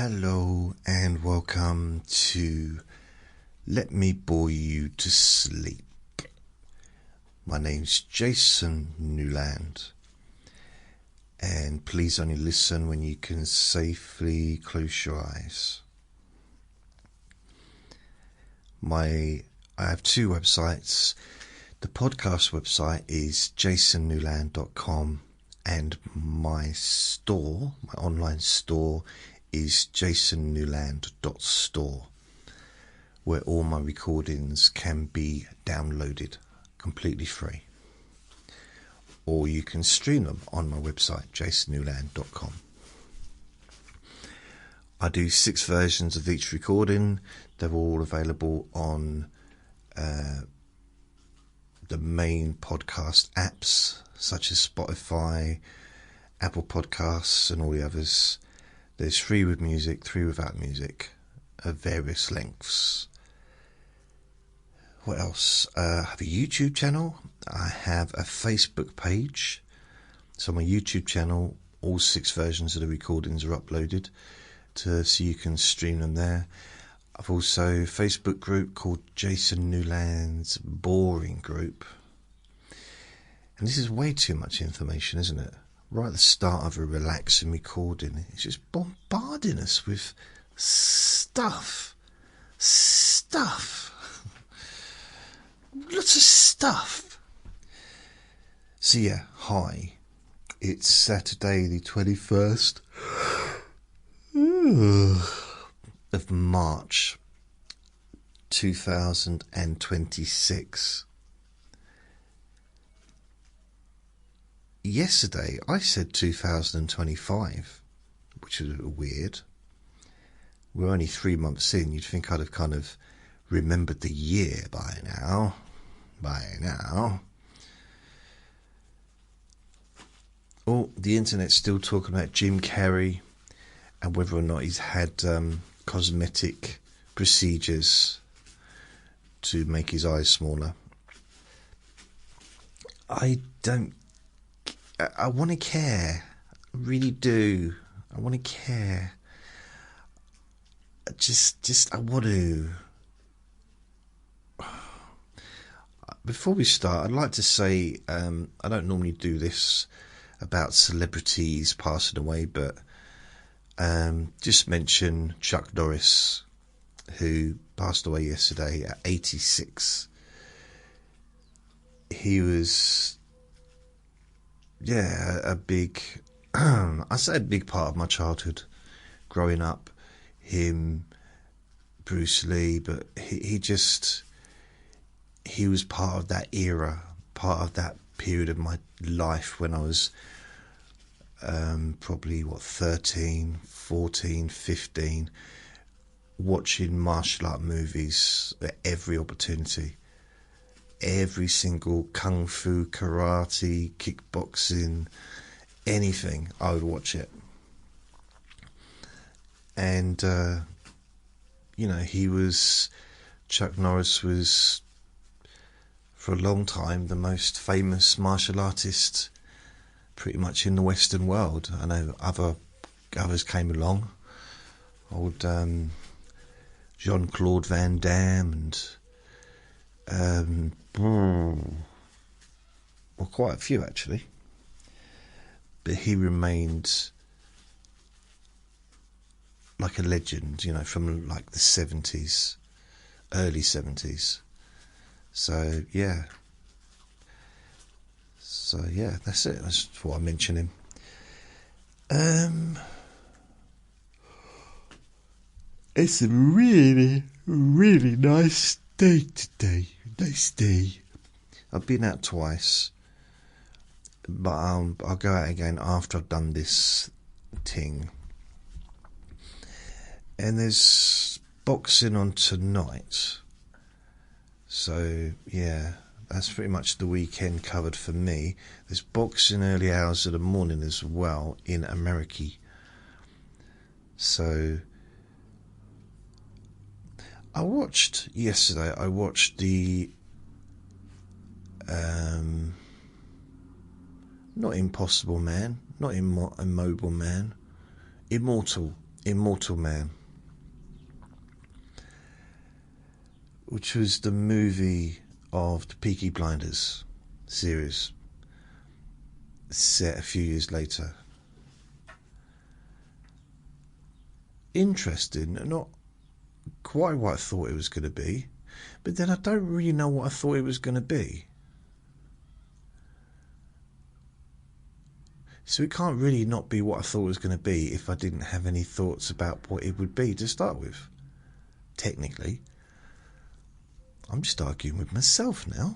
Hello and welcome to Let Me Bore You to Sleep. My name's Jason Newland, and please only listen when you can safely close your eyes. I have two websites. The podcast website is jasonnewland.com, and my online store is jasonnewland.store, where all my recordings can be downloaded completely free. Or you can stream them on my website, jasonnewland.com. I do 6 versions of each recording. They're all available on the main podcast apps, such as Spotify, Apple Podcasts, and all the others. There's 3 with music, 3 without music, of various lengths. What else? I have a YouTube channel. I have a Facebook page. So on my YouTube channel, all 6 versions of the recordings are uploaded so you can stream them there. I've also a Facebook group called Jason Newland's Boring Group. And this is way too much information, isn't it? Right at the start of a relaxing recording, it's just bombarding us with stuff. Lots of stuff. So yeah, hi. It's Saturday the 21st of March 2026. Yesterday I said 2025, which is weird. We're only 3 months in. You'd think I'd have kind of remembered the year by now. Oh, the internet's still talking about Jim Carrey and whether or not he's had cosmetic procedures to make his eyes smaller. I want to care. I really do. I want to care. I want to. Before we start, I'd like to say I don't normally do this about celebrities passing away, but just mention Chuck Norris, who passed away yesterday at 86. He was, a big, I say a big part of my childhood growing up. Him, Bruce Lee, but he was part of that era, part of that period of my life when I was probably 13, 14, 15, watching martial art movies at every opportunity. Every single kung fu, karate, kickboxing, anything, I would watch it. And Chuck Norris was, for a long time, the most famous martial artist pretty much in the Western world. I know others came along. Old Jean-Claude Van Damme and quite a few actually. But he remained like a legend, from like the 70s, early 70s. So yeah, that's it. That's what I mention him. It's a really, really nice day today. Nice day. I've been out twice, but I'll go out again after I've done this thing. And there's boxing on tonight. So, yeah, that's pretty much the weekend covered for me. There's boxing early hours of the morning as well in America. So, I watched the not Impossible Man, not Immobile Man, Immortal Immortal Man, which was the movie of the Peaky Blinders series, set a few years later. Interesting, not quite what I thought it was going to be, but then I don't really know what I thought it was going to be. So it can't really not be what I thought it was going to be if I didn't have any thoughts about what it would be to start with. Technically. I'm just arguing with myself now.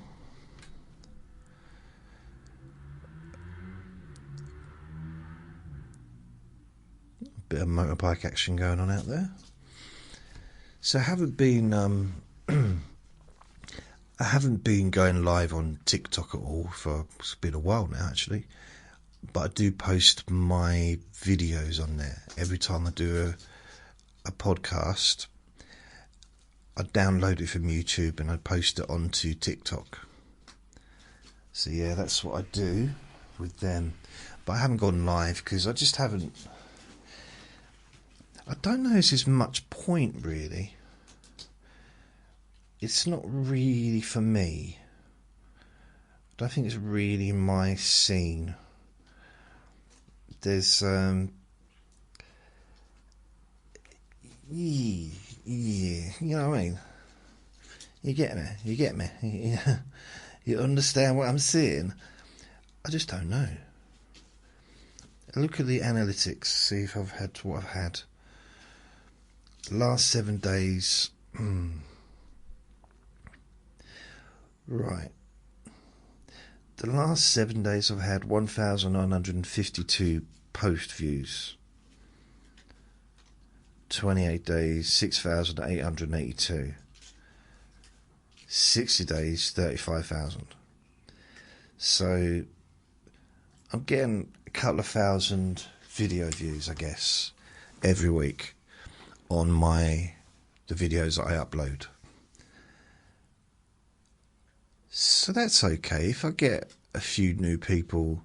Bit of motorbike action going on out there. So I haven't been I haven't been going live on TikTok at all for it's been a while now actually. But I do post my videos on there. Every time I do a podcast, I download it from YouTube and I post it onto TikTok. So yeah, that's what I do with them. But I haven't gone live because I just haven't. I don't know if there's much point really. It's not really for me. I don't think it's really my scene. There's yeah, you know what I mean? You get me. You understand what I'm saying? I just don't know. Look at the analytics, see if I've had what I've had. The last 7 days. Right. The last 7 days I've had 1,952 post views. 28 days, 6,882. 60 days, 35,000. So I'm getting a couple of thousand video views, I guess, every week on the videos that I upload. So that's okay. If I get a few new people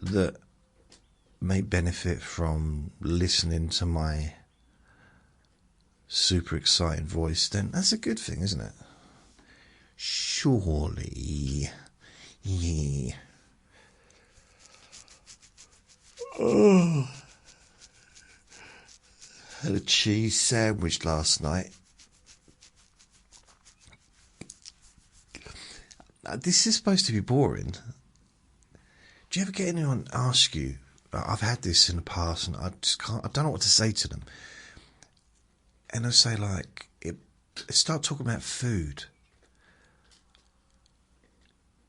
that may benefit from listening to my super exciting voice, then that's a good thing, isn't it? Surely. Yeah. Oh. Had a cheese sandwich last night. This is supposed to be boring. Do you ever get anyone ask you? I've had this in the past, and I don't know what to say to them. And they'll say start talking about food.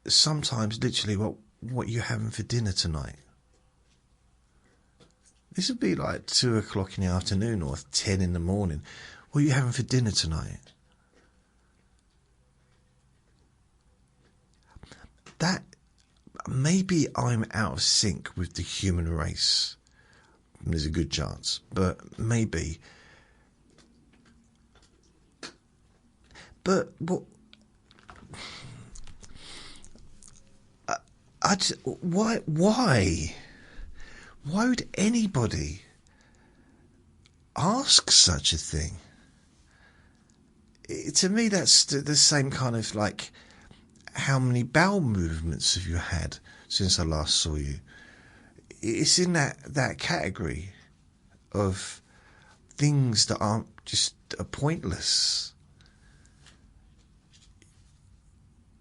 Sometimes, literally, what you having for dinner tonight? This would be like 2 o'clock in the afternoon or 10 in the morning. What are you having for dinner tonight? That maybe I'm out of sync with the human race. There's a good chance, but maybe. But what? Why? Why would anybody ask such a thing? To me, that's the same kind of like. How many bowel movements have you had since I last saw you? It's in that category of things that aren't just pointless.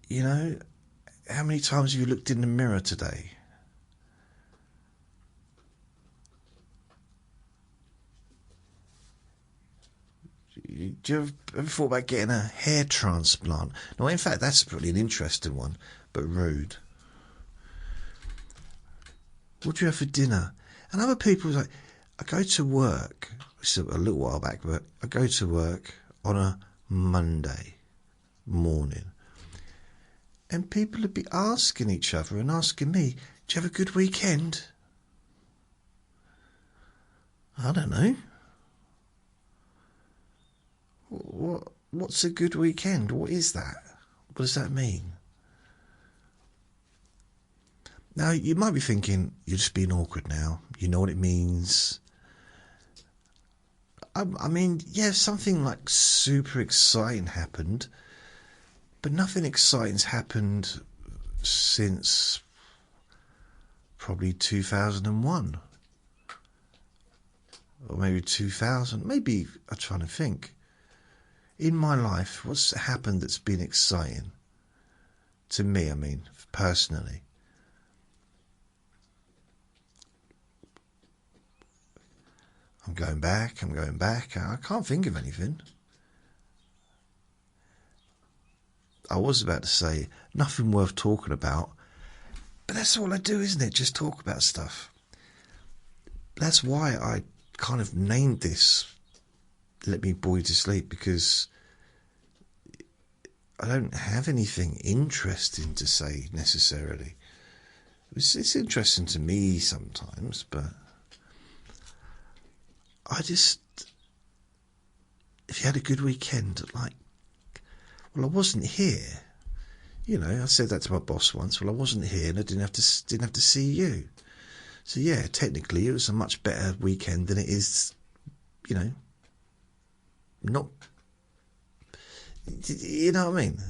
You know, how many times have you looked in the mirror today? Do you ever thought about getting a hair transplant? No, in fact, that's probably an interesting one, but rude. What do you have for dinner? And other people like, I go to work, it's a little while back, but I go to work on a Monday morning. And people would be asking each other and asking me, do you have a good weekend? I don't know. What's a good weekend? What is that? What does that mean? Now, you might be thinking, you're just being awkward now. You know what it means. I mean, yeah, something like super exciting happened, but nothing exciting's happened since probably 2001. Or maybe 2000. Maybe, I'm trying to think. In my life, what's happened that's been exciting? To me, I mean, personally. I'm going back. I can't think of anything. I was about to say, nothing worth talking about. But that's all I do, isn't it? Just talk about stuff. That's why I kind of named this Let Me Bore You to Sleep, because I don't have anything interesting to say necessarily. It's interesting to me sometimes, but I just, if you had a good weekend, like, well, I wasn't here. You know, I said that to my boss once. Well, I wasn't here, and I didn't have to see you. So yeah, technically, it was a much better weekend than it is, you know, not. You know what I mean?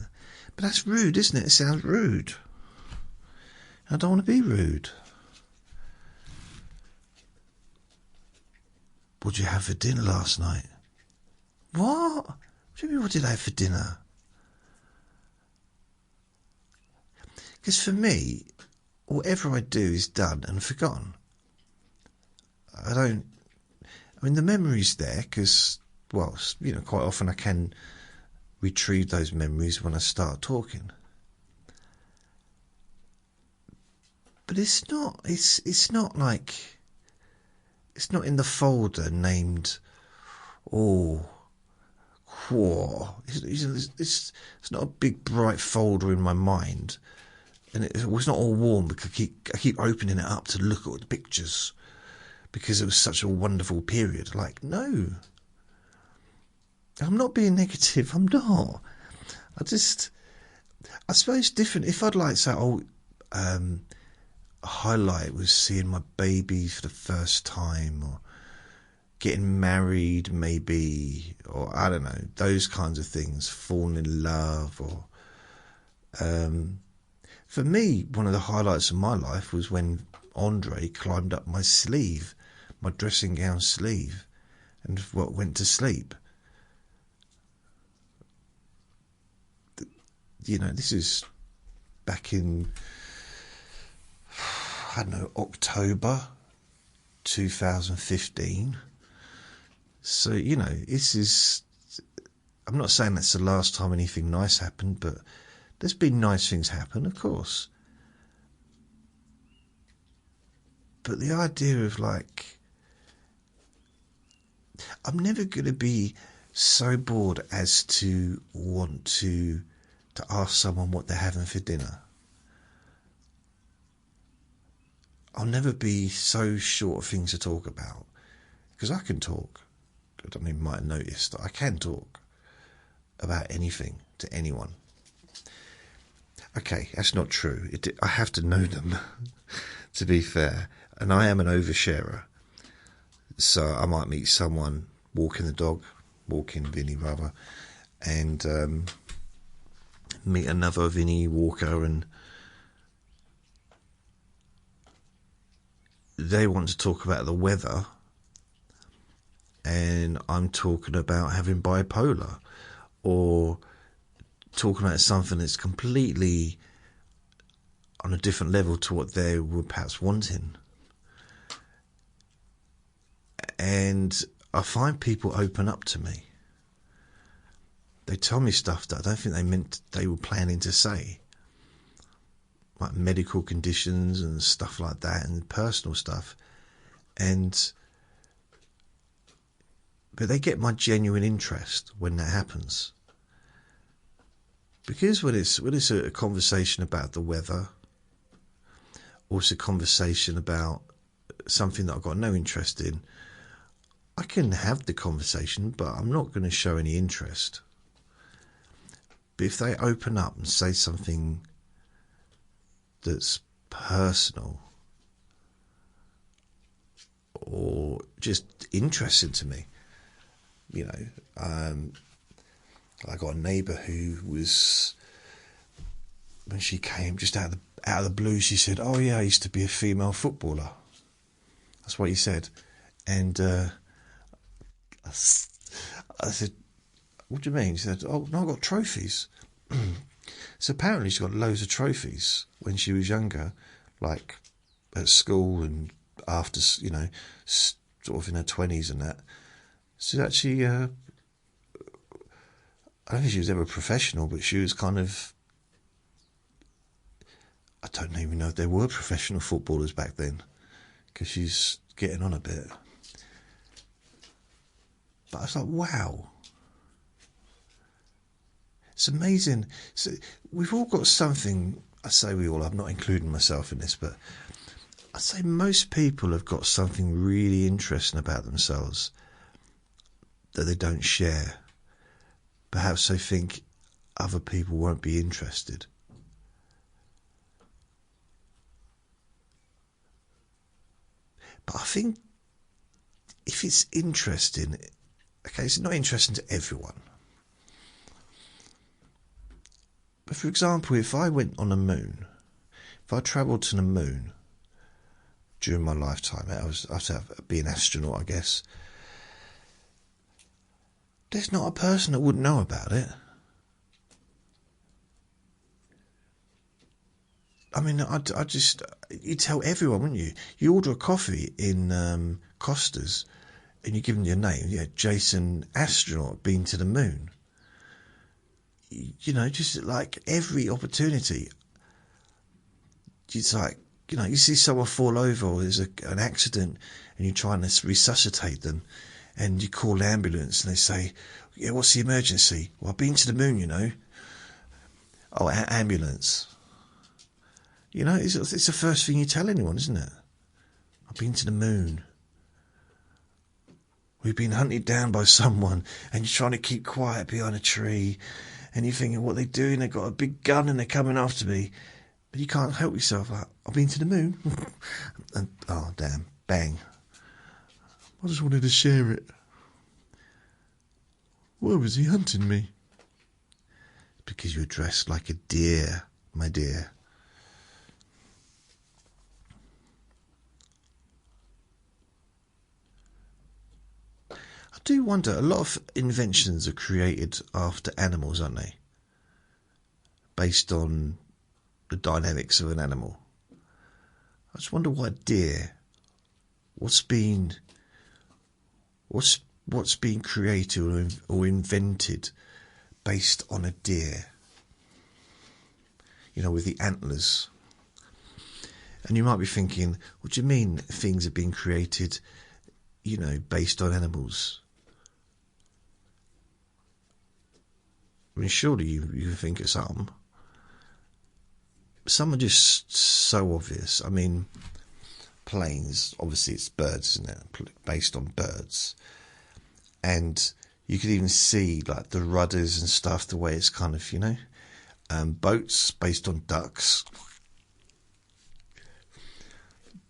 But that's rude, isn't it? It sounds rude. I don't want to be rude. What did you have for dinner last night? What? What do you mean, what did I have for dinner? Because for me, whatever I do is done and forgotten. I mean, the memory's there because, well, you know, quite often I can retrieve those memories when I start talking. But it's not like, it's not in the folder named, it's not a big bright folder in my mind, and it was not all warm because I keep opening it up to look at the pictures because it was such a wonderful period. Like, no, I'm not being negative. I'm not. I suppose different. If I'd like say, a highlight was seeing my baby for the first time, or getting married, maybe, or I don't know, those kinds of things, falling in love, or for me, one of the highlights of my life was when Andre climbed up my sleeve, my dressing gown sleeve, and went to sleep. You know, this is back in, I don't know, October 2015. So, you know, I'm not saying that's the last time anything nice happened, but there's been nice things happen, of course. But the idea of, like, I'm never going to be so bored as to want to ask someone what they're having for dinner. I'll never be so short of things to talk about, because I can talk. I don't even might have noticed that I can talk about anything to anyone. Okay, that's not true. I have to know them, to be fair. And I am an oversharer. So I might meet someone walking Vinny rather, and meet another Vinny walker, and they want to talk about the weather, and I'm talking about having bipolar, or talking about something that's completely on a different level to what they were perhaps wanting. And I find people open up to me. They tell me stuff that I don't think they were planning to say, like medical conditions and stuff like that, and personal stuff. But they get my genuine interest when that happens. Because when it's a conversation about the weather, or it's a conversation about something that I've got no interest in, I can have the conversation, but I'm not going to show any interest. But if they open up and say something that's personal or just interesting to me. You know, I got a neighbour who was, when she came just out of the blue, she said, "Oh yeah, I used to be a female footballer." That's what he said, and I said, "What do you mean?" She said, "Oh no, I got trophies." So apparently she got loads of trophies when she was younger, like at school and after, you know, sort of in her 20s and that. So actually, I don't think she was ever professional, but she was kind of, I don't even know if there were professional footballers back then, because she's getting on a bit. But I was like, wow. It's amazing. So we've all got something, I say we all, I'm not including myself in this, but I'd say most people have got something really interesting about themselves that they don't share. Perhaps they think other people won't be interested. But I think if it's interesting, okay, it's not interesting to everyone. But for example, if I went on the moon, if I travelled to the moon during my lifetime, I was to be an astronaut, I guess. There's not a person that wouldn't know about it. I mean, I just, you tell everyone, wouldn't you? You order a coffee in Costa's and you give them your name. Yeah, Jason Astronaut, been to the moon. You know, just like every opportunity. It's like, you know, you see someone fall over or there's an accident and you're trying to resuscitate them and you call the ambulance and they say, "Yeah, what's the emergency?" "Well, I've been to the moon, you know." "Oh, ambulance." You know, it's the first thing you tell anyone, isn't it? "I've been to the moon. We've been hunted down by someone," and you're trying to keep quiet behind a tree and you're thinking, what are they doing? They've got a big gun and they're coming after me. But you can't help yourself. Like, "I've been to the moon." And, oh, damn, bang. I just wanted to share it. Why was he hunting me? Because you're dressed like a deer, my dear. I do wonder, a lot of inventions are created after animals, aren't they? Based on the dynamics of an animal. I just wonder why deer. What's been created or invented based on a deer? You know, with the antlers. And you might be thinking, what do you mean things have been created, you know, based on animals? I mean, surely you think of some. Some are just so obvious. I mean, planes, obviously it's birds, isn't it? Based on birds. And you could even see like the rudders and stuff, the way it's kind of, you know. Boats based on ducks.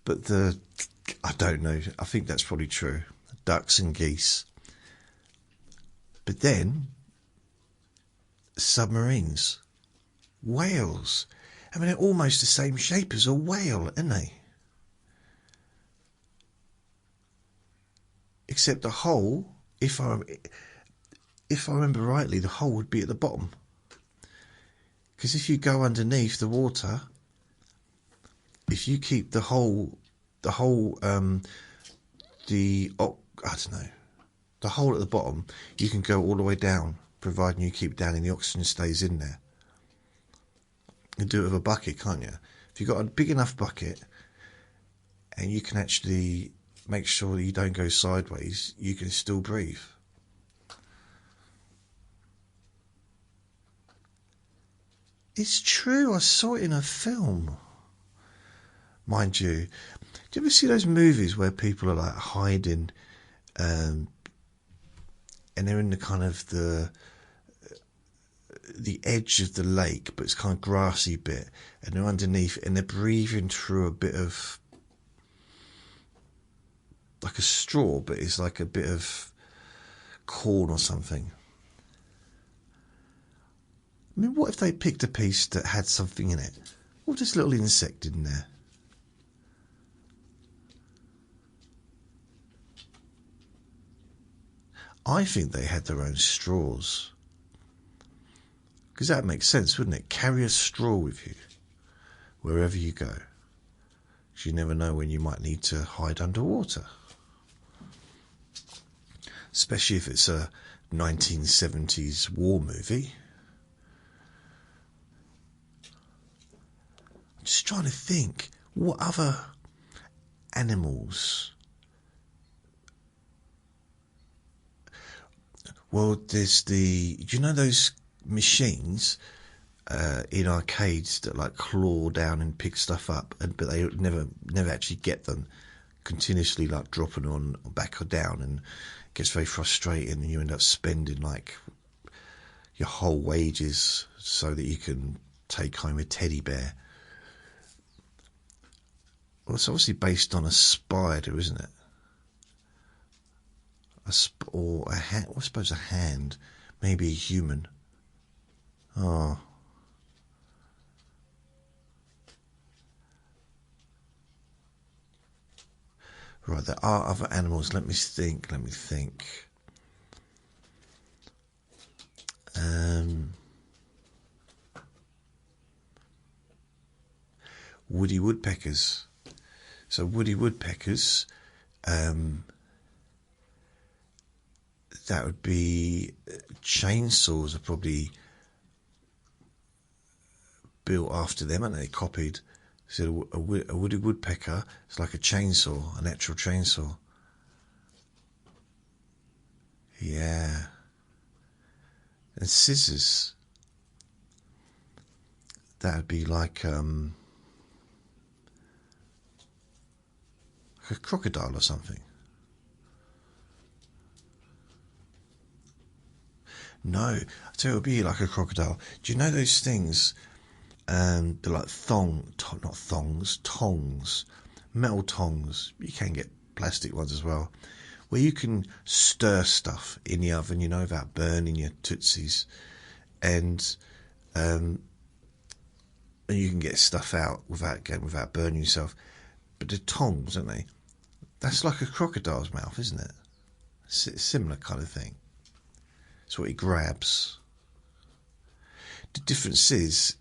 But I don't know, I think that's probably true. Ducks and geese. But then, submarines. Whales. I mean, they're almost the same shape as a whale, aren't they? Except the hole, if I remember rightly, the hole would be at the bottom. Because if you go underneath the water, if you keep the hole at the bottom, you can go all the way down, providing you keep down and the oxygen stays in there. You can do it with a bucket, can't you? If you've got a big enough bucket and you can actually make sure that you don't go sideways, you can still breathe. It's true, I saw it in a film. Mind you, do you ever see those movies where people are like hiding and they're in the kind of the the edge of the lake, but it's kind of grassy bit, and they're underneath, and they're breathing through a bit of like a straw, but it's like a bit of corn or something. I mean, what if they picked a piece that had something in it? What if this little insect in there? I think they had their own straws. Because that makes sense, wouldn't it? Carry a straw with you wherever you go. Because you never know when you might need to hide underwater. Especially if it's a 1970s war movie. I'm just trying to think, what other animals? Well, there's do you know those machines in arcades that like claw down and pick stuff up, but they never actually get them, continuously like dropping on back or down, and it gets very frustrating, and you end up spending like your whole wages so that you can take home a teddy bear. Well, it's obviously based on a spider, isn't it? Or a hand, I suppose a hand, maybe a human. Oh. Right, there are other animals. Let me think. Woody woodpeckers. So woody woodpeckers, that would be, chainsaws are probably built after them, aren't they? Copied. So a woody woodpecker is like a chainsaw, an actual chainsaw. Yeah. And scissors, that would be like a crocodile or something. No, I tell you, it would be like a crocodile. Do you know those things? They're like tongs, metal tongs. You can get plastic ones as well, where you can stir stuff in the oven, you know, without burning your tootsies, and you can get stuff out without burning yourself. But the tongs, aren't they? That's like a crocodile's mouth, isn't it? Similar kind of thing. It's what he grabs. The difference is,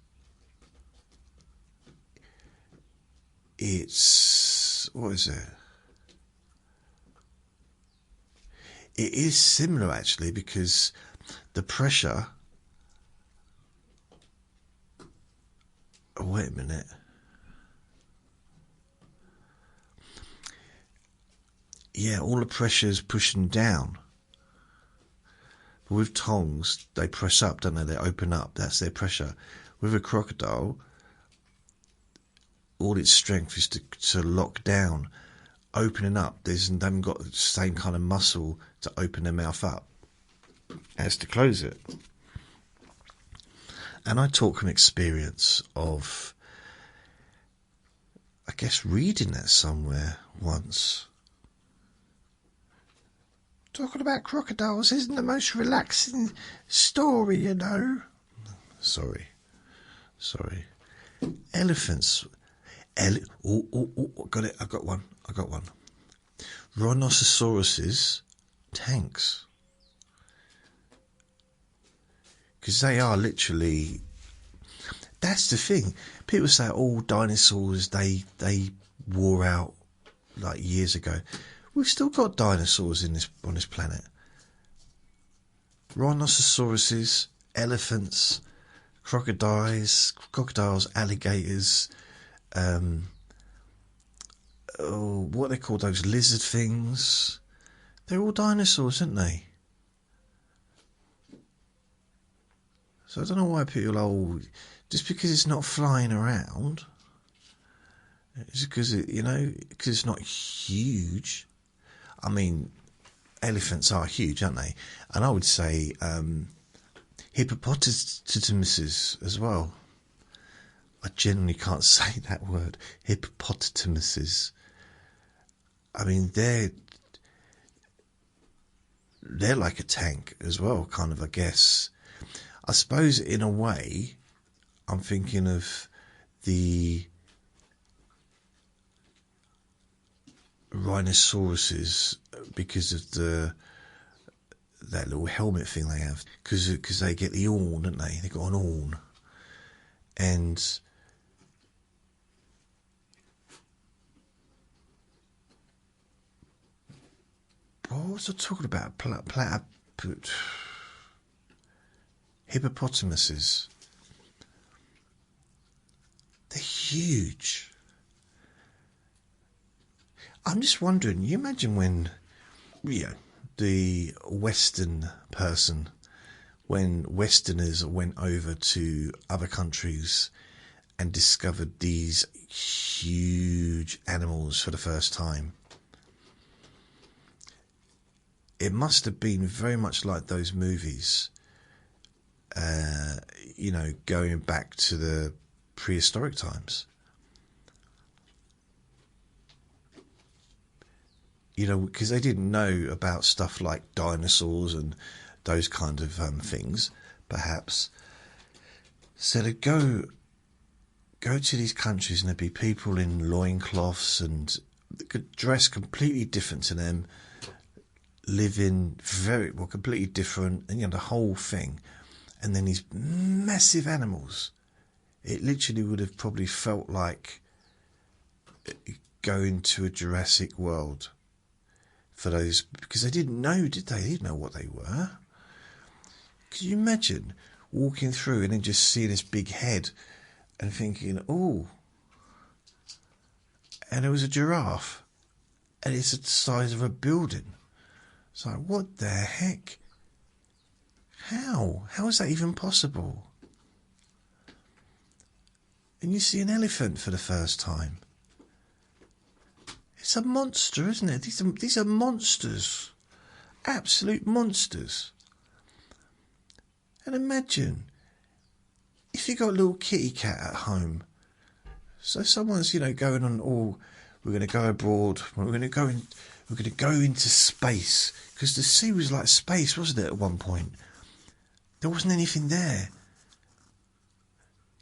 what is it? It is similar actually, because the pressure. Oh, wait a minute. Yeah, all the pressure is pushing down. But with tongs, they press up, don't they? They open up. That's their pressure. With a crocodile, all its strength is to lock down. Opening up, they haven't got the same kind of muscle to open their mouth up as to close it. And I talk from experience of, I guess, reading that somewhere once. Talking about crocodiles isn't the most relaxing story, you know. Sorry. Elephants. Got it. I got one. Rhinoceroses, tanks. Because they are literally. That's the thing. People say, "Oh, dinosaurs, they wore out like years ago." We've still got dinosaurs on this planet. Rhinoceroses, elephants, crocodiles, alligators. What they call those lizard things? They're all dinosaurs, aren't they? So I don't know why people just because it's not flying around. It's because because it's not huge. I mean, elephants are huge, aren't they? And I would say hippopotamuses as well. I generally can't say that word. Hippopotamuses. I mean, they're like a tank as well, kind of, I guess. I suppose in a way, I'm thinking of the rhinoceroses because of that little helmet thing they have. Because they get the horn, don't they? They've got an horn. And what was I talking about? Hippopotamuses. They're huge. I'm just wondering, you imagine when, the Western person, when Westerners went over to other countries and discovered these huge animals for the first time. It must have been very much like those movies, going back to the prehistoric times. Because they didn't know about stuff like dinosaurs and those kind of things, perhaps. So they'd go to these countries and there'd be people in loincloths and could dress completely different to them, living completely different, and the whole thing. And then these massive animals. It literally would have probably felt like going to a Jurassic World for those, because they didn't know, did they? They didn't know what they were. Could you imagine walking through and then just seeing this big head and thinking, oh, and it was a giraffe and it's the size of a building. It's like, what the heck? How is that even possible? And you see an elephant for the first time. It's a monster, isn't it? These are monsters. Absolute monsters. And imagine if you got a little kitty cat at home. So someone's, going on, we're going to go abroad. We're going to go into space, because the sea was like space, wasn't it? At one point, there wasn't anything there.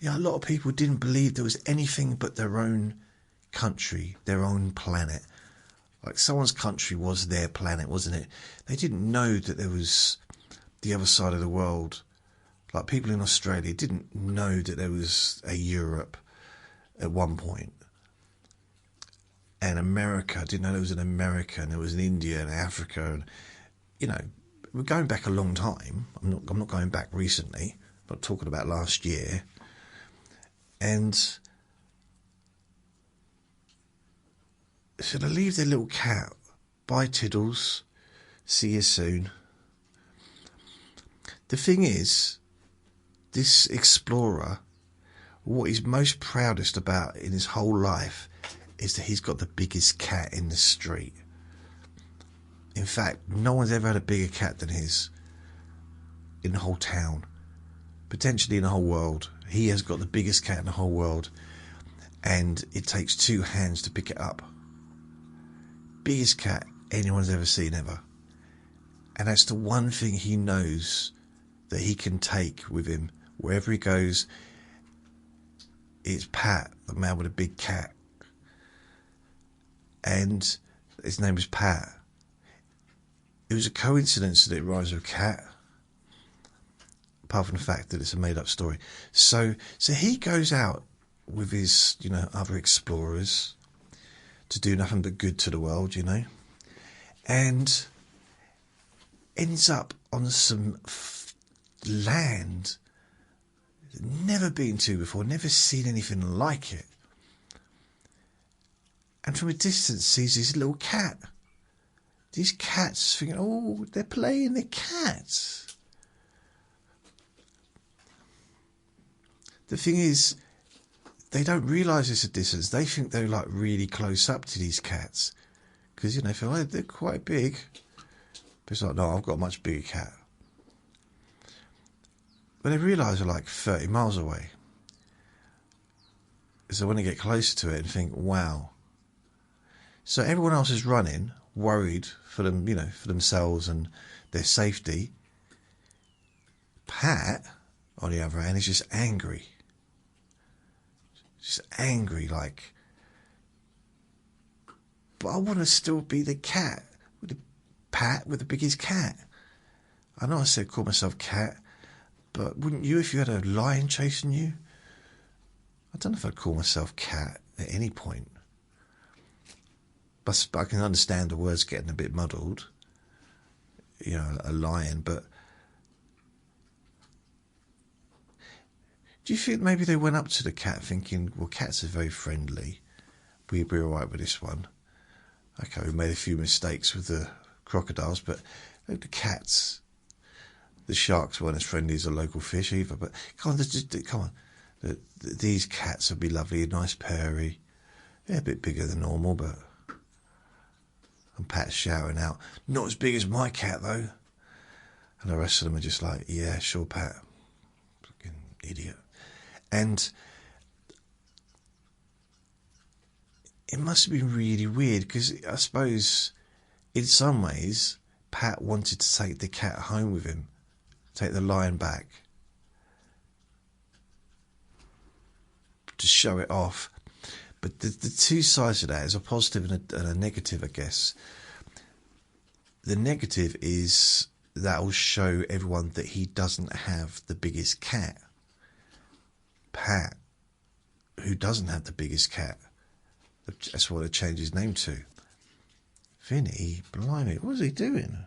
A lot of people didn't believe there was anything but their own country, their own planet. Like someone's country was their planet, wasn't it? They didn't know that there was the other side of the world. Like people in Australia didn't know that there was a Europe at one point. And America, didn't know there was an America, and there was an India and Africa. And, we're going back a long time. I'm not going back recently. I'm not talking about last year. And so they leave their little cat. Bye, Tiddles. See you soon. The thing is, this explorer, what he's most proudest about in his whole life is that he's got the biggest cat in the street. In fact, no one's ever had a bigger cat than his in the whole town. Potentially in the whole world. He has got the biggest cat in the whole world. And it takes 2 hands to pick it up. Biggest cat anyone's ever seen ever. And that's the one thing he knows that he can take with him wherever he goes. It's Pat, the man with a big cat. And his name was Pat. It was a coincidence that it rhymes with cat, apart from the fact that it's a made-up story. So he goes out with his, other explorers to do nothing but good to the world, and ends up on some land never been to before, never seen anything like it. And from a distance sees this little cat. These cats thinking, oh, they're playing the cats. The thing is, they don't realise it's a distance. They think they're like really close up to these cats. Because, they feel like they're quite big. But it's like, no, I've got a much bigger cat. But they realise they're like 30 miles away. So when they get closer to it and think, wow. So everyone else is running, worried for them, for themselves and their safety. Pat, on the other hand, is just angry. Just angry, like, but I want to still be the cat, Pat with the biggest cat. I know I said call myself cat, but wouldn't you if you had a lion chasing you? I don't know if I'd call myself cat at any point. But I can understand the words getting a bit muddled. A lion, but do you think maybe they went up to the cat thinking, well, cats are very friendly. We'd be all right with this one. Okay, we made a few mistakes with the crocodiles, but the cats, the sharks weren't as friendly as a local fish either. But come on. These cats would be lovely, nice purry. They're a bit bigger than normal, but... And Pat's shouting out, not as big as my cat, though. And the rest of them are just like, yeah, sure, Pat. Fucking idiot. And it must have been really weird, because I suppose, in some ways, Pat wanted to take the cat home with him, take the lion back, to show it off. But the two sides of that is a positive and a negative, I guess. The negative is that will show everyone that he doesn't have the biggest cat. Pat, who doesn't have the biggest cat, that's what they changed his name to. Vinny, blimey, what is he doing?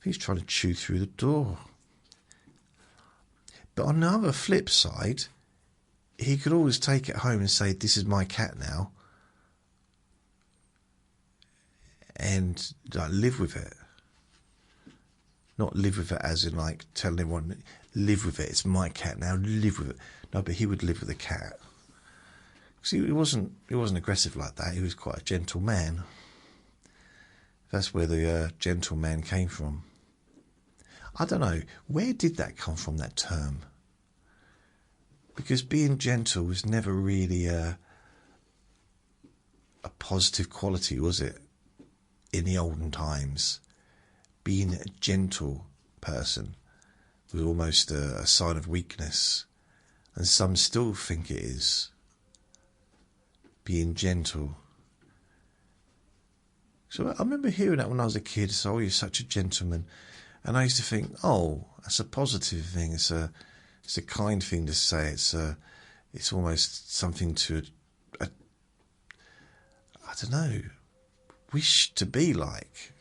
He's trying to chew through the door. But on the other flip side, he could always take it home and say, this is my cat now. And live with it. Not live with it as in like telling everyone, live with it, it's my cat now, live with it. No, but he would live with the cat. See, he wasn't aggressive like that, he was quite a gentle man. That's where the gentleman came from. I don't know, where did that come from, that term? Because being gentle was never really a positive quality, was it? In the olden times, being a gentle person was almost a sign of weakness, and some still think it is. Being gentle. So I remember hearing that when I was a kid. So, oh, you're such a gentleman, and I used to think, oh, that's a positive thing. It's a kind thing to say. It's almost something to, I don't know, wish to be like,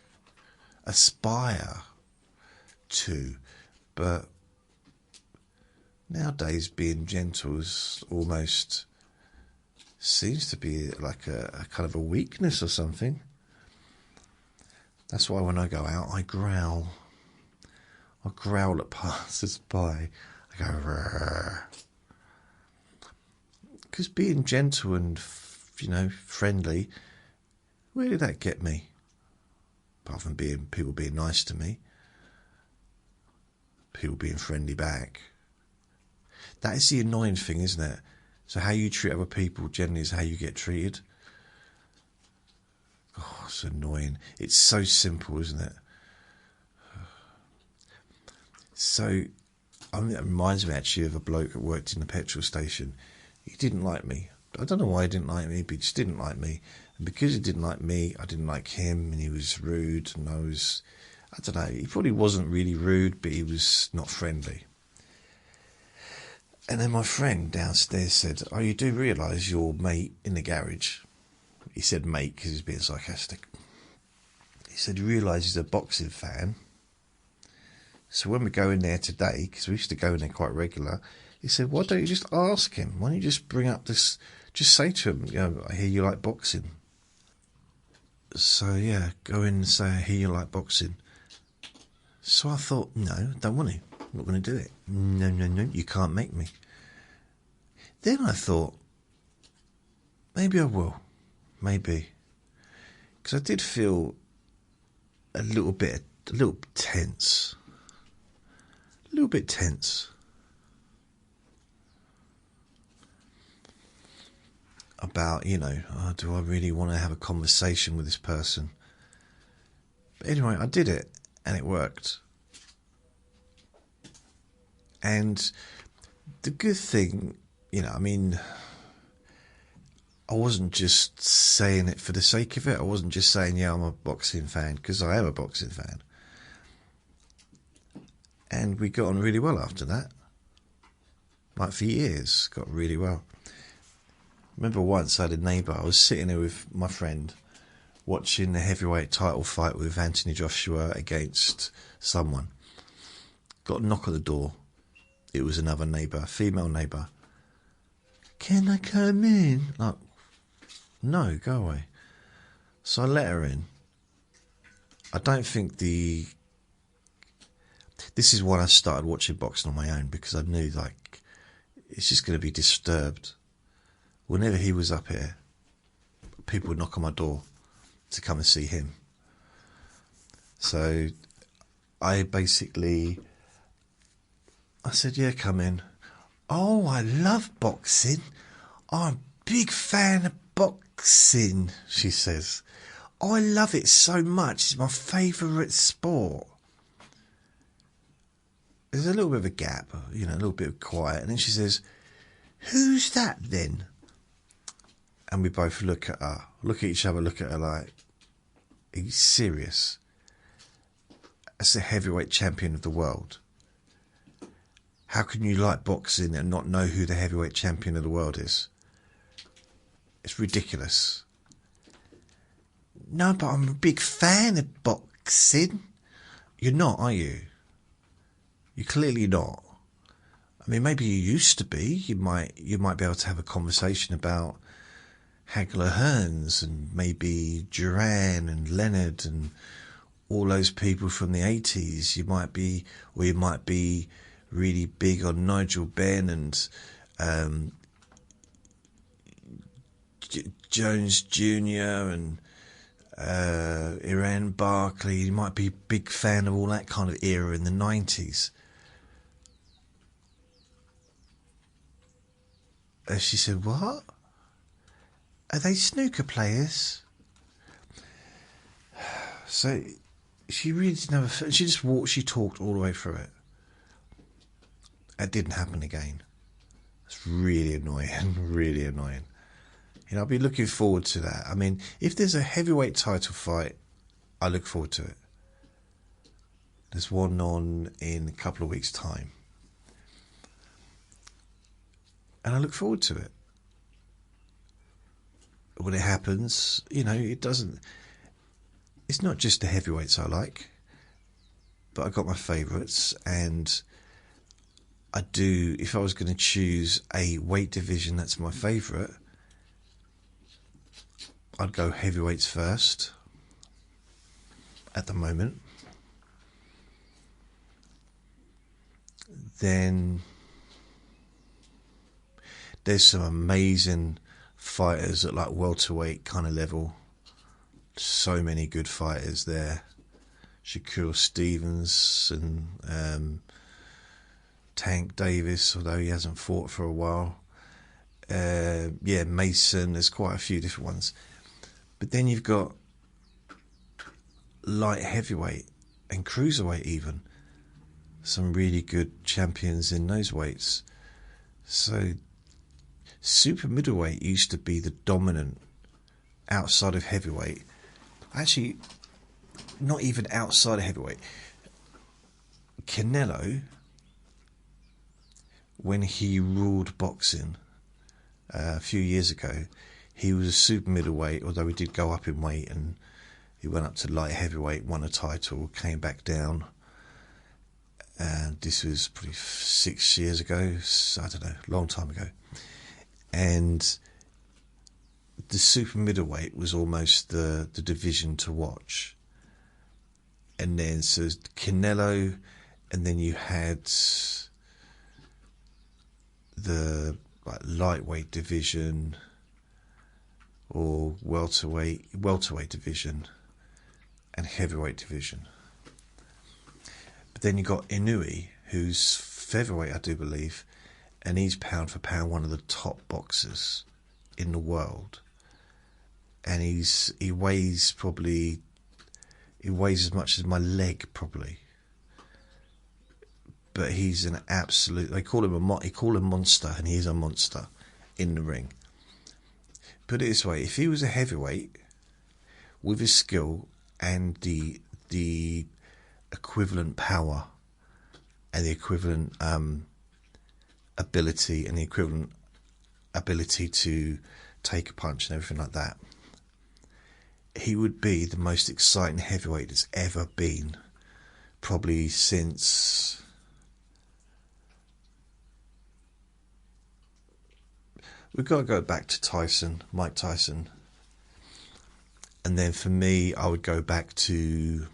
aspire to. But nowadays, being gentle is almost seems to be like a kind of a weakness or something. That's why when I go out, I growl. I growl at passers-by. I go, rrr. Because being gentle and, friendly, where did that get me? Apart from people being nice to me. People being friendly back. That is the annoying thing, isn't it? So how you treat other people generally is how you get treated. Oh, it's annoying. It's so simple, isn't it? So, it reminds me actually of a bloke that worked in the petrol station. He didn't like me. I don't know why he didn't like me, but he just didn't like me. And because he didn't like me, I didn't like him, and he was rude, and I don't know, he probably wasn't really rude, but he was not friendly. And then my friend downstairs said, oh, you do realise your mate in the garage? He said mate because he's being sarcastic. He said, you realise he's a boxing fan? So when we go in there today, because we used to go in there quite regular, he said, why don't you just ask him? Why don't you just bring up this, just say to him, I hear you like boxing. So yeah, go in and say, I hear you like boxing. So I thought, no, I don't want to. I'm not going to do it. No, you can't make me. Then I thought, maybe I will. Maybe. Because I did feel a little bit tense. A little bit tense. about, do I really want to have a conversation with this person? But anyway, I did it, and it worked. And the good thing, I wasn't just saying it for the sake of it. I wasn't just saying, I'm a boxing fan, because I am a boxing fan. And we got on really well after that. Like for years, got really well. Remember once I had a neighbour, I was sitting there with my friend, watching the heavyweight title fight with Anthony Joshua against someone. Got a knock at the door. It was another neighbour, a female neighbour. Can I come in? Like, no, go away. So I let her in. I don't think this is why I started watching boxing on my own, because I knew, it's just going to be disturbed. Whenever he was up here, people would knock on my door to come and see him. So I said, yeah, come in. Oh, I love boxing. I'm a big fan of boxing, she says. Oh, I love it so much. It's my favourite sport. There's a little bit of a gap, a little bit of quiet. And then she says, who's that then? And we both look at each other, look at her like, are you serious? That's the heavyweight champion of the world. How can you like boxing and not know who the heavyweight champion of the world is? It's ridiculous. No, but I'm a big fan of boxing. You're not, are you? You're clearly not. I mean, maybe you used to be. You might be able to have a conversation about Hagler Hearns and maybe Duran and Leonard and all those people from the 80s. You might be really big on Nigel Benn and Jones Jr. and Iran Barkley. You might be a big fan of all that kind of era in the 90s. She said, what? Are they snooker players? So she really didn't have a... She talked all the way through it. It didn't happen again. It's really annoying, really annoying. I'll be looking forward to that. I mean, if there's a heavyweight title fight, I look forward to it. There's one on in a couple of weeks' time. And I look forward to it. When it happens, it doesn't... It's not just the heavyweights I like, but I got my favourites, and I do... If I was going to choose a weight division that's my favourite, I'd go heavyweights first at the moment. Then there's some amazing fighters at welterweight kind of level. So many good fighters there. Shakur Stevens and Tank Davis, although he hasn't fought for a while. Mason. There's quite a few different ones. But then you've got light heavyweight and cruiserweight even. Some really good champions in those weights. So super middleweight used to be the dominant outside of heavyweight. Actually, not even outside of heavyweight. Canelo, when he ruled boxing a few years ago, he was a super middleweight, although he did go up in weight, and he went up to light heavyweight, won a title, came back down. And this was probably 6 years ago, I don't know, a long time ago. And the super middleweight was almost the division to watch. And then so Canelo, and then you had the lightweight division or welterweight division and heavyweight division. But then you got Inoue, who's featherweight, I do believe, and he's pound for pound one of the top boxers in the world, and he weighs as much as my leg probably. But he's an absolute. They call him a monster, and he is a monster in the ring. Put it this way: if he was a heavyweight with his skill and the equivalent power and the equivalent ability and the equivalent ability to take a punch and everything like that, he would be the most exciting heavyweight that's ever been, probably since we've got to go back to Mike Tyson. And then for me, I would go back to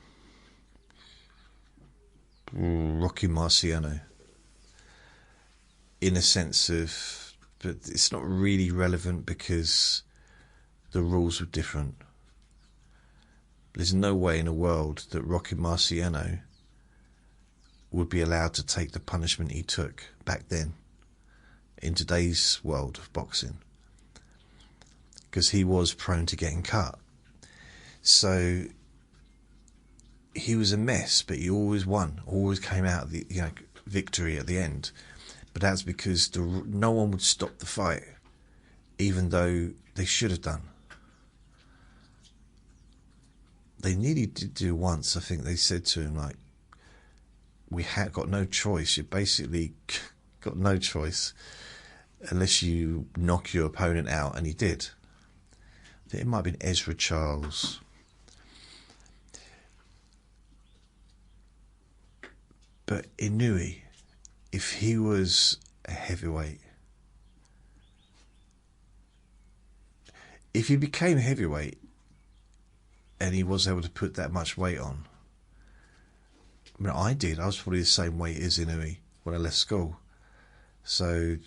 Rocky Marciano. In a sense of, but it's not really relevant because the rules were different. There's no way in the world that Rocky Marciano would be allowed to take the punishment he took back then in today's world of boxing, because he was prone to getting cut. So he was a mess, but he always won, always came out the victory at the end. But that's because no one would stop the fight, even though they should have done. They nearly did do once. I think they said to him, like, we had got no choice. You basically got no choice unless you knock your opponent out, and he did. I think it might have been Ezra Charles. But Inoue, if he was a heavyweight, if he became heavyweight and he was able to put that much weight on, I mean, I did. I was probably the same weight as Inoue when I left school. So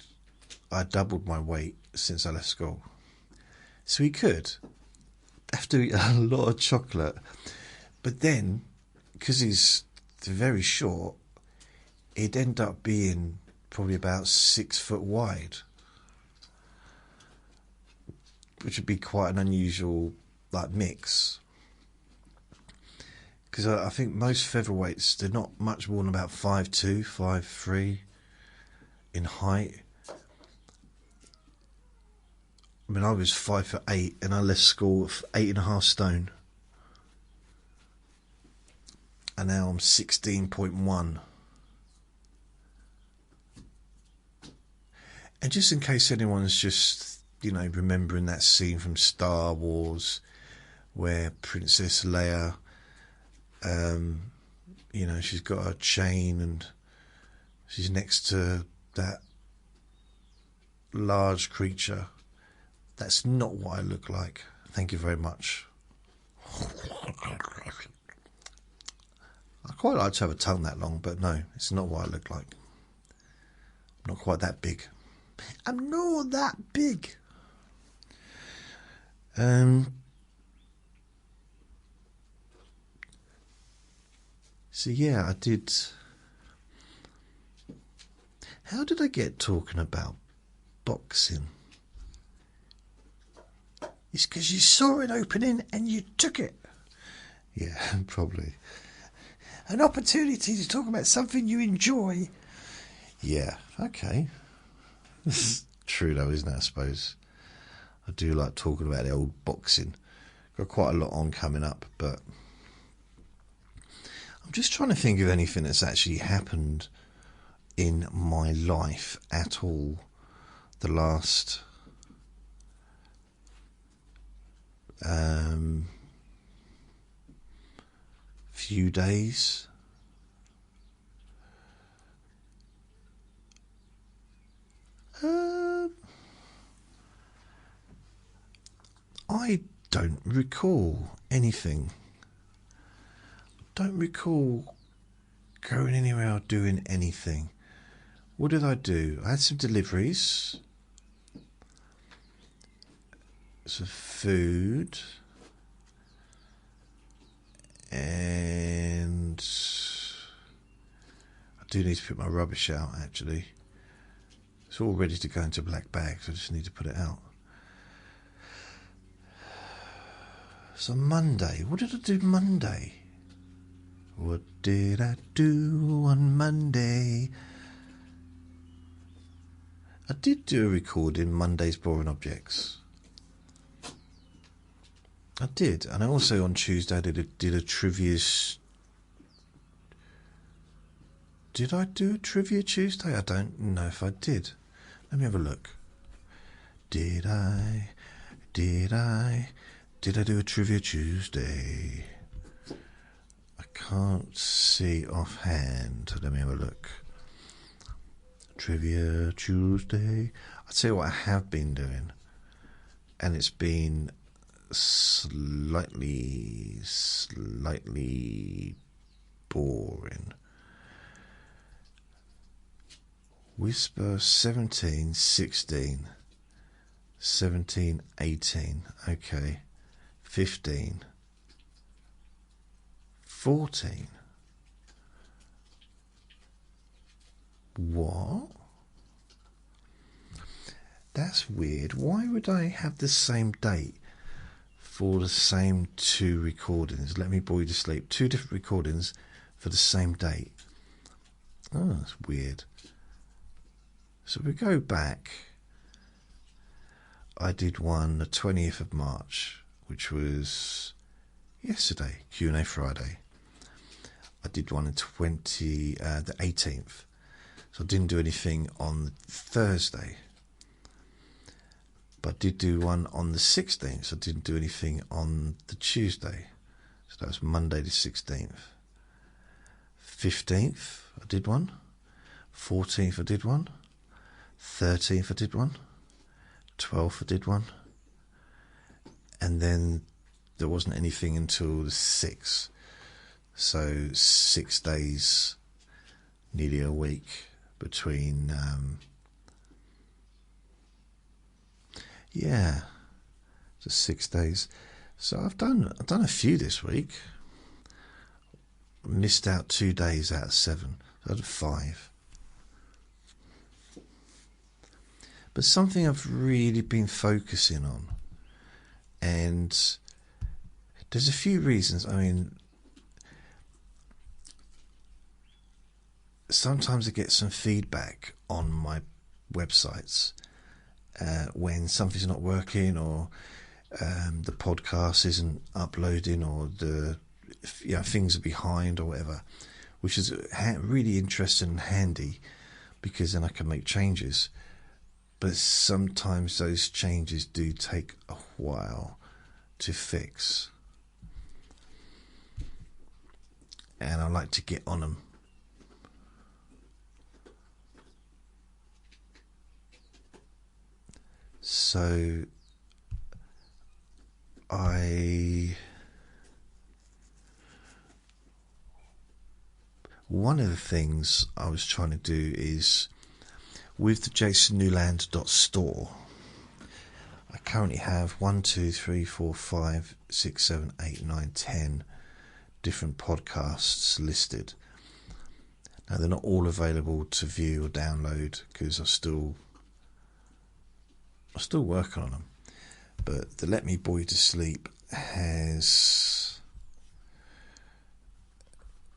I doubled my weight since I left school. So he could have to eat a lot of chocolate. But then, because he's very short, he'd end up being probably about 6 foot wide, which would be quite an unusual mix. Because I think most featherweights, they're not much more than about 5'2", 5'3" in height. I mean, I was 5'8" and I left school at 8.5 stone. And now I'm 16.1. And just in case anyone's just, remembering that scene from Star Wars where Princess Leia, she's got a chain and she's next to that large creature. That's not what I look like. Thank you very much. I quite like to have a tongue that long, but no, it's not what I look like. I'm not quite that big. I'm not that big. So yeah, I did. How did I get talking about boxing? It's because you saw it opening and you took it. Yeah, probably. An opportunity to talk about something you enjoy. Yeah, okay. True though, isn't it, I suppose? I do like talking about the old boxing. Got quite a lot on coming up, but I'm just trying to think of anything that's actually happened in my life at all the last few days. I don't recall anything. Don't recall going anywhere or doing anything. What did I do? I had some deliveries. Some food. And I do need to put my rubbish out, actually. It's all ready to go into black bags. I just need to put it out. So Monday, what did I do Monday? What did I do on Monday? I did do a recording, Monday's Boring Objects. I did, and I also on Tuesday did a trivia. Did I do a trivia Tuesday? I don't know if I did. Let me have a look. Did I do a trivia Tuesday? I can't see offhand. Let me have a look. Trivia Tuesday. I'll tell you what I have been doing, and it's been slightly boring. Whisper 17, 16, 17, 18, okay, 15, 14. What? That's weird. Why would I have the same date for the same two recordings? Let me bore you to sleep. Two different recordings for the same date. Oh, that's weird. So we go back. I did one the 20th of March, which was yesterday, Q&A Friday. I did one the 18th. So I didn't do anything on Thursday. But I did do one on the 16th, so I didn't do anything on the Tuesday. So that was Monday the 16th. 15th, I did one. 14th, I did one. 13th, I did one. 12th, I did one. And then there wasn't anything until the 6th. So 6 days, nearly a week between... so 6 days. So I've done a few this week. Missed out 2 days out of 7. So I had 5. But something I've really been focusing on, and there's a few reasons. I mean, sometimes I get some feedback on my websites when something's not working, or the podcast isn't uploading, or things are behind or whatever, which is really interesting and handy, because then I can make changes. But sometimes those changes do take a while to fix, and I like to get on them. So one of the things I was trying to do is, with the jasonnewland.store, I currently have 1, 2, 3, 4, 5, 6, 7, 8, 9, 10 different podcasts listed. Now, they're not all available to view or download, because I'm still working on them. But the Let Me Bore You to Sleep has...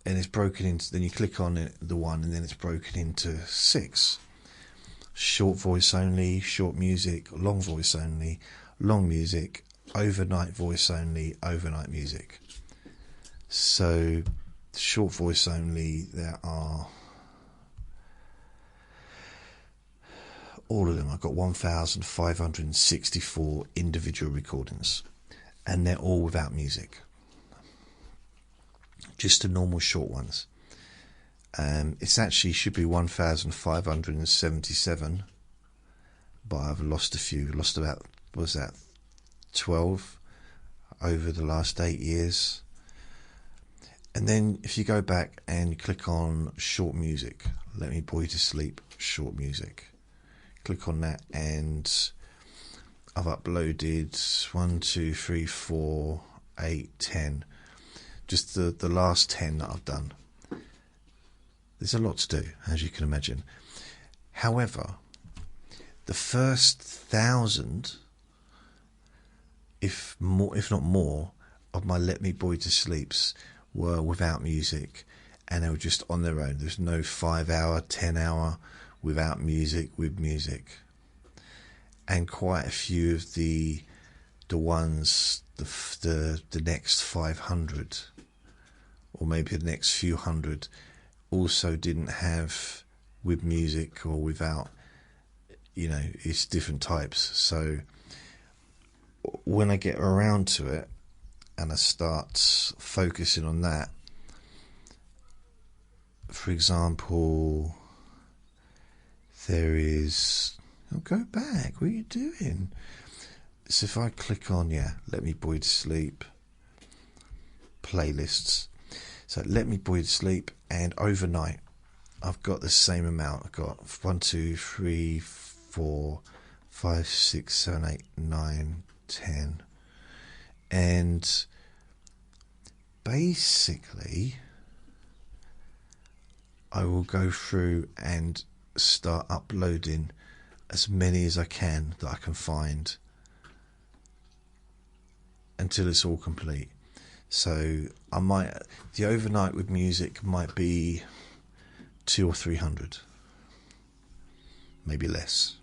and it's broken into... then you click on it, the one, and then it's broken into 6. Short voice only, short music, long voice only, long music, overnight voice only, overnight music. So, short voice only, there are all of them. I've got 1,564 individual recordings, and they're all without music. Just the normal short ones. It's actually should be 1,577, but I've lost a few. Lost about, what was that, 12 over the last 8 years. And then if you go back and click on short music, Let Me Bore You to Sleep, short music. Click on that, and I've uploaded 1, 2, 3, 4, 8, 10. Just the last 10 that I've done. There's a lot to do, as you can imagine. However, the first 1,000, if not more, of my Let Me Bore You to Sleeps were without music, and they were just on their own. There's no 5 hour, 10 hour without music, with music. And quite a few of the ones, the next 500, or maybe the next few hundred, also didn't have with music or without, it's different types. So when I get around to it and I start focusing on that, for example, there is... Oh, go back. What are you doing? So if I click on, Let Me Bore You to Sleep, playlists. So Let Me Bore You to Sleep, and overnight, I've got the same amount. I've got 1, 2, 3, 4, 5, 6, 7, 8, 9, 10. And basically, I will go through and start uploading as many as I can that I can find until it's all complete. So the overnight with music might be 200 or 300, maybe less.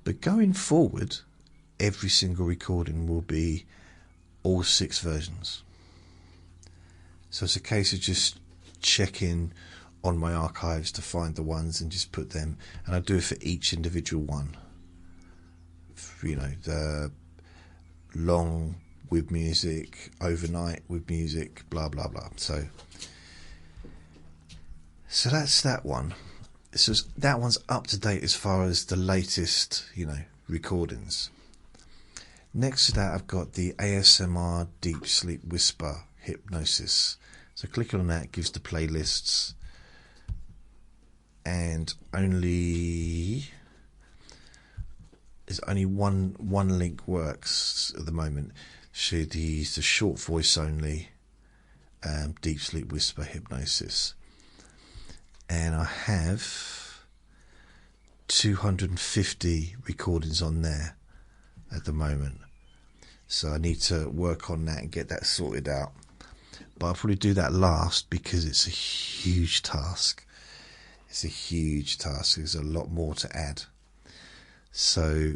But going forward, every single recording will be all 6 versions. So it's a case of just checking on my archives to find the ones and just put them, and I do it for each individual one. The long with music, overnight with music, blah blah blah. So that's that one. So that one's up to date as far as the latest, recordings. Next to that, I've got the ASMR Deep Sleep Whisper Hypnosis. So clicking on that gives the playlists, and there's only one link works at the moment. Should use the short voice only Deep Sleep Whisper Hypnosis, and I have 250 recordings on there at the moment. So I need to work on that and get that sorted out. But I'll probably do that last because it's a huge task. There's a lot more to add. So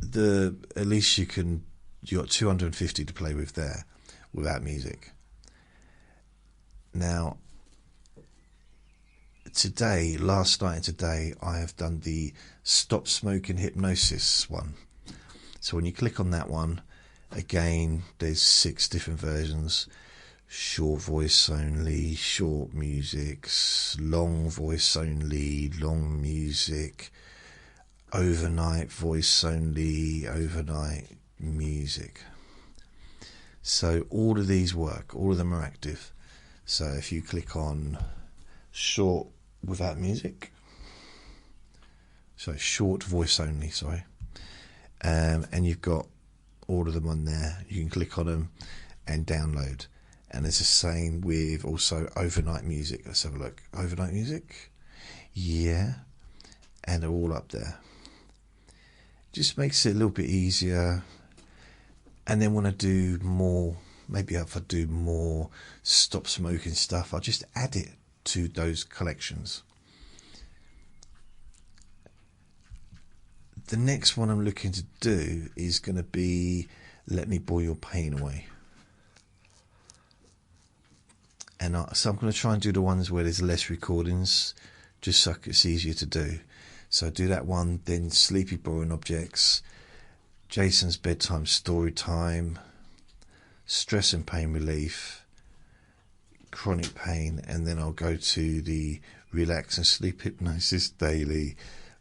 at least you got 250 to play with there without music. Now, last night and today, I have done the Stop Smoking Hypnosis one. So when you click on that one, again, there's 6 different versions. Short voice only, short music, long voice only, long music, overnight voice only, overnight music. So all of these work, all of them are active. So if you click on short without music, so short voice only, and you've got all of them on there. You can click on them and download. And it's the same with also overnight music. Let's have a look. Overnight music, and they're all up there. Just makes it a little bit easier. And then when I do more, maybe if I do more stop smoking stuff, I'll just add it to those collections. The next one I'm looking to do is going to be Let Me Bore Your Pain Away. And so I'm going to try and do the ones where there's less recordings, just so it's easier to do. So I do that one, then Sleepy Boring Objects, Jason's Bedtime Story Time, Stress and Pain Relief, Chronic Pain, and then I'll go to the Relax and Sleep Hypnosis Daily,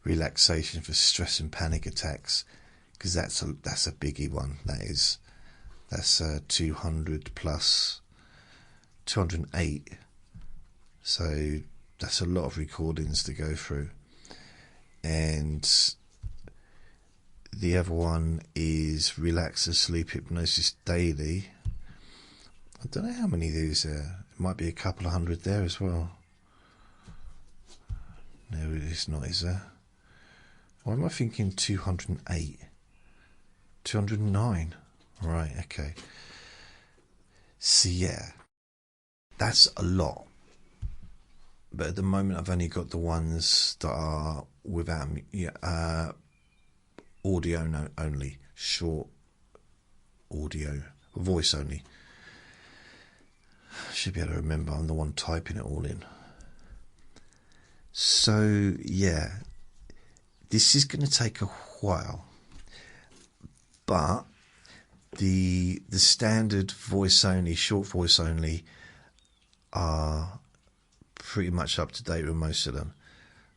Relaxation for Stress and Panic Attacks, because that's a biggie one. That's 200 plus 208. So that's a lot of recordings to go through. And the other one is Relax and Sleep Hypnosis Daily. I don't know how many there's there. It might be a couple of hundred there as well. No, it's not, is there? Why am I thinking 208? 209? Right, okay. So yeah, that's a lot. But at the moment I've only got the ones that are without audio only, short audio, voice only. I should be able to remember, I'm the one typing it all in. So yeah, this is going to take a while, but the standard voice only, short voice only, are pretty much up to date with most of them.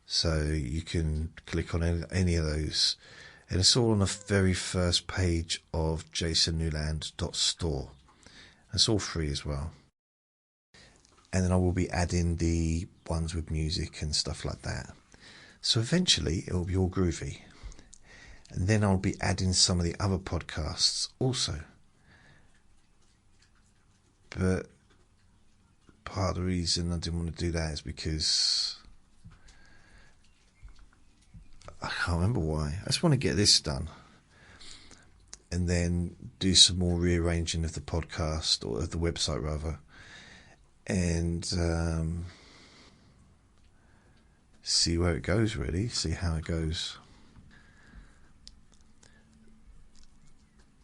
So you can click on any of those, and it's all on the very first page of jasonnewland.store. It's all free as well. And then I will be adding the ones with music and stuff like that. So eventually it will be all groovy. And then I'll be adding some of the other podcasts also. But part of the reason I didn't want to do that is because I can't remember why. I just want to get this done and then do some more rearranging of the podcast, or of the website rather, and see where it goes, really, see how it goes.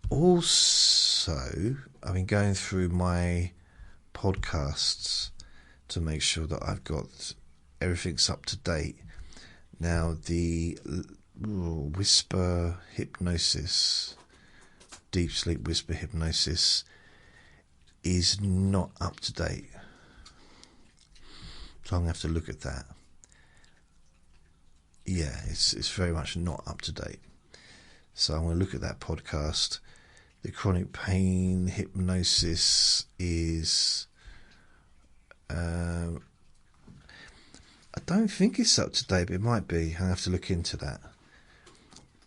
Also, I've been going through my podcasts to make sure that I've got everything's up to date. Now, the whisper hypnosis, deep sleep whisper hypnosis, is not up to date. So I'm going to have to look at that. Yeah, it's very much not up to date. So I'm going to look at that podcast. The chronic pain hypnosis is... I don't think it's up to date, but it might be. I have to look into that,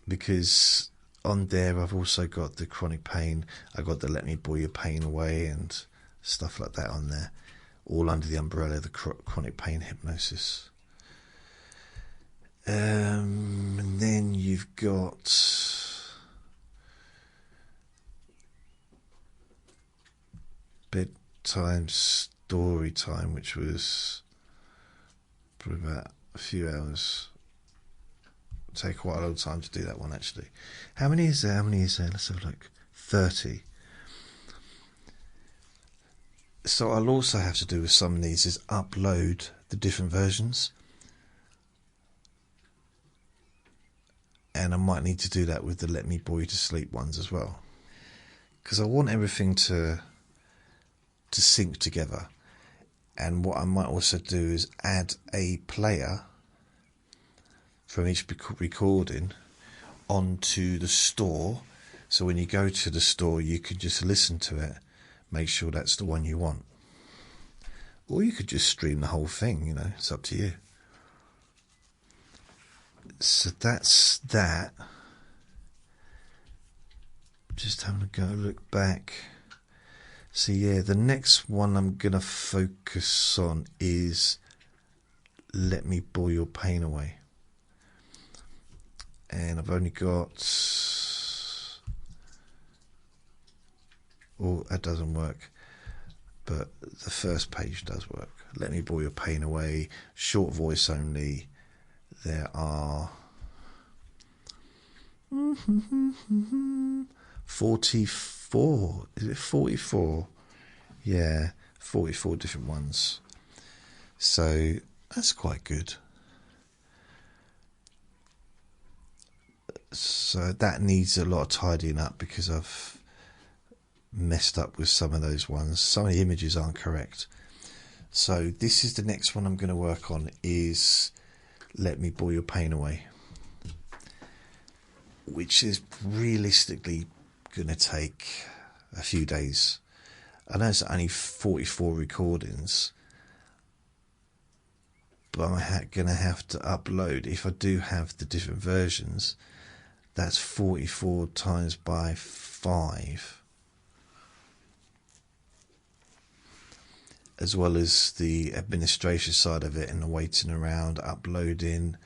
because on there I've also got the chronic pain. I've got the let me bore your pain away and stuff like that on there, all under the umbrella of the chronic pain hypnosis. And then you've got bedtime story time, which was probably about a few hours. Take quite a long time to do that one, actually. How many is there? Let's have a look. 30. So I'll also have to do with some of these is upload the different versions, and I might need to do that with the let me bore you to sleep ones as well, because I want everything to sync together. And what I might also do is add a player from each recording onto the store, so when you go to the store you can just listen to it, make sure that's the one you want. Or you could just stream the whole thing, you know, it's up to you. So that's that. Just having a go look back. So yeah, the next one I'm going to focus on is let me bore your pain away. And I've only got... oh, that doesn't work. But the first page does work. Let me bore your pain away. Short voice only. There are 44. Is it 44? Yeah, 44 different ones. So that's quite good. So that needs a lot of tidying up, because I've messed up with some of those ones. Some of the images aren't correct. So this is the next one I'm going to work on, is let me bore your pain away, which is realistically going to take a few days. I know it's only 44 recordings, but I'm going to have to upload, if I do have the different versions, that's 44 times by 5, as well as the administration side of it and the waiting around, uploading,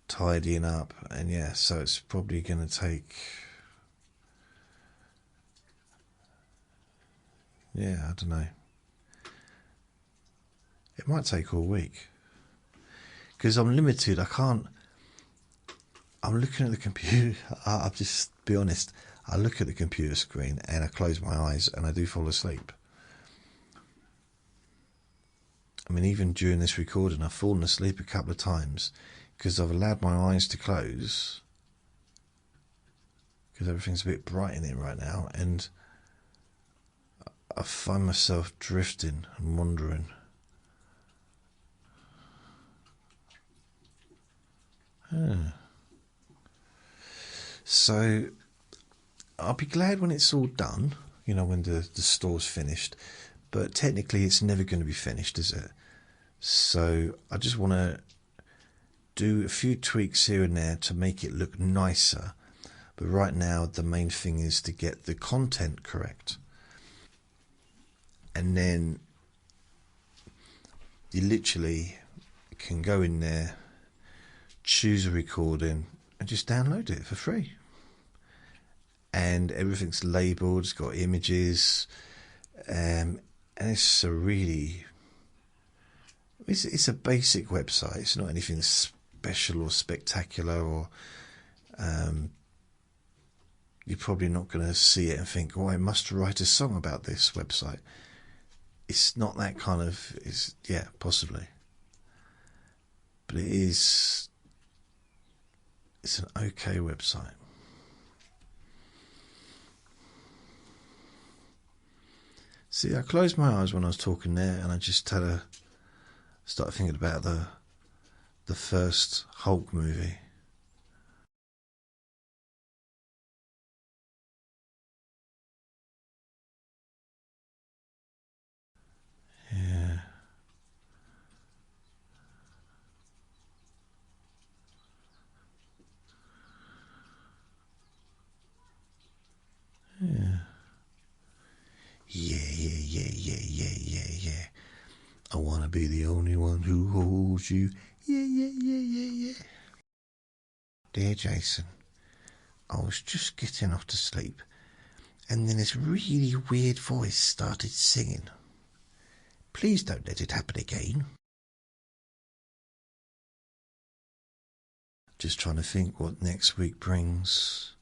tidying up, and yeah, so it's probably going to take Yeah, I don't know. It might take all week. Because I'm limited, I can't... I'm looking at the computer. I'll just be honest. I look at the computer screen and I close my eyes and I do fall asleep. I mean, even during this recording, I've fallen asleep a couple of times because I've allowed my eyes to close because everything's a bit bright in it right now, and I find myself drifting and wandering. So I'll be glad when it's all done, when the store's finished, but technically it's never going to be finished, is it? So I just want to do a few tweaks here and there to make it look nicer, but right now the main thing is to get the content correct. And then you literally can go in there, choose a recording and just download it for free. And everything's labelled, it's got images, and it's a really... It's a basic website. It's not anything special or spectacular, or you're probably not going to see it and think, oh, I must write a song about this website. It's not that kind of... yeah, possibly. But it's an okay website. See, I closed my eyes when I was talking there, and I just started thinking about the first Hulk movie. Yeah. Yeah. Yeah. I want to be the only one who holds you. Yeah. Dear Jason, I was just getting off to sleep, and then this really weird voice started singing. Please don't let it happen again. Just trying to think what next week brings.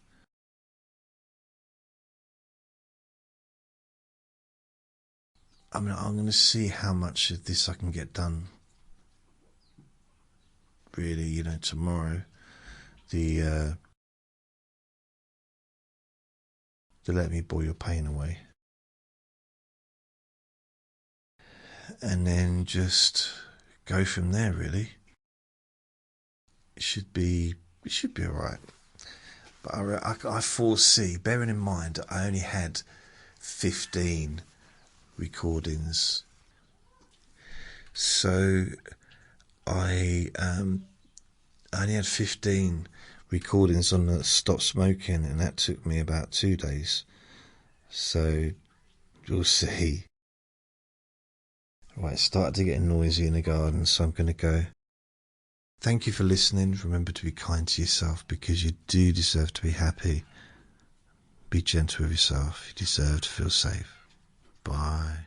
I mean, I'm going to see how much of this I can get done. Really, tomorrow. The Let Me Bore Your Pain Away. And then just go from there, really. It should be alright. But I foresee, bearing in mind I only had 15 recordings. So I only had 15 recordings on the Stop Smoking, and that took me about 2 days. So you'll see. Right, it started to get noisy in the garden, so I'm going to go. Thank you for listening. Remember to be kind to yourself, because you do deserve to be happy. Be gentle with yourself. You deserve to feel safe. Bye.